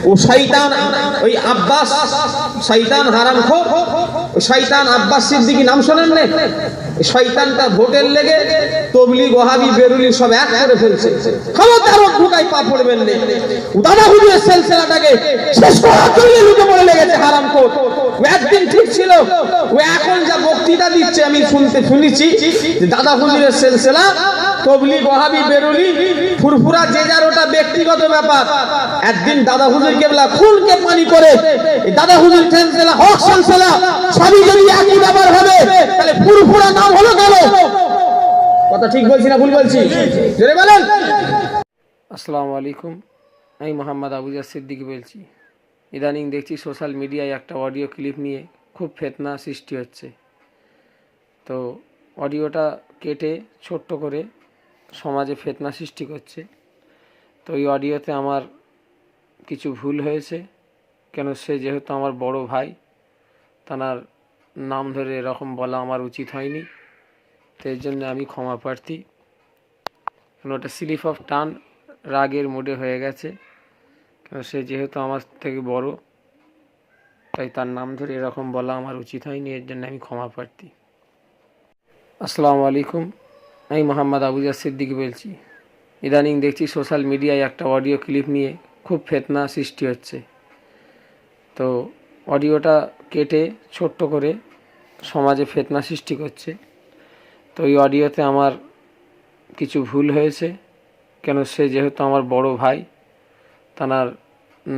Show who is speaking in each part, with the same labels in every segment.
Speaker 1: ও শয়তান ওই আব্বাস শয়তান হারামখোর ও শয়তান আব্বাস সিদ্দিকী নাম শোনেন না? শয়তানটা ভোটের লেগে তবলিগ ওয়াহাবি বেরুলি সব এক করে ফেলছে। খবরদার ঢুকাই পা পড়বেন না। দাদা হুজুরের সিলসিলাটাকে শেষ করার জন্য লুটে পড়ে লেগেছে হারামখোর। ও একদিন ঠিক ছিল, ও এখন যা বক্তৃতা দিচ্ছে আমি শুনেছি যে দাদা হুজুরের সিলসিলা তবলিগ ওয়াহাবি বেরুলি ফুরফুরা যে যার ওটা ব্যক্তিগত ব্যাপার। একদিন দাদা হুজুর কেবলা খুনকে পানি করে দাদা হুজুর সিলসিলা হক সিলসিলা সবই যদি একই ব্যাপার হবে তাহলে ফুরফুরা নাম হলো কেন? কথা ঠিক বলছি না ভুল বলছি? জোরে বলেন।
Speaker 2: আসসালামু আলাইকুম, আমি মোহাম্মদ আবুজার সিদ্দিকী বলছি। ইদানিং দেখছি সোশ্যাল মিডিয়ায় একটা অডিও ক্লিপ নিয়ে খুব ফিতনা সৃষ্টি হচ্ছে। তো অডিওটা কেটে ছোট্ট করে সমাজে ফিতনা সৃষ্টি করছে। তো এই অডিওতে আমার কিছু ভুল হয়েছে, কেন সে যেহেতু আমার বড় ভাই, তার নাম ধরে এরকম বলা আমার উচিত হয়নি। তো এর জন্য আমি ক্ষমা প্রার্থী। ওটা স্লিপ অফ টান রাগের মোডে হয়ে গেছে, কেন সে যেহেতু আমার থেকে বড়, তাই তার নাম ধরে এরকম বলা আমার উচিত হয়নি। এর জন্য আমি ক্ষমা প্রার্থী। আসসালামু আলাইকুম, আমি মোহাম্মদ আবুজার সিদ্দিকী বলছি। ইদানিং দেখছি সোশ্যাল মিডিয়ায় একটা অডিও ক্লিপ নিয়ে খুব ফিতনা সৃষ্টি হচ্ছে। তো অডিওটা কেটে ছোট্ট করে সমাজে ফিতনা সৃষ্টি করছে। তো এই অডিওতে আমার কিছু ভুল হয়েছে, কেন সে যেহেতু আমার বড় ভাই, তার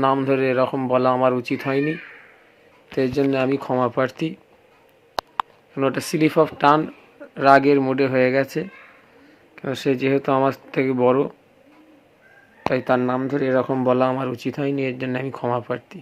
Speaker 2: নাম ধরে এরকম বলা আমার উচিত হয়নি। তো এর জন্য আমি ক্ষমা প্রার্থী। ওটা স্লিপ অফ টান রাগের মোডে হয়ে গেছে, কেন সে যেহেতু আমার থেকে বড়, তাই তার নাম ধরে এরকম বলা আমার উচিত হয়নি। এর জন্য আমি ক্ষমা প্রার্থী।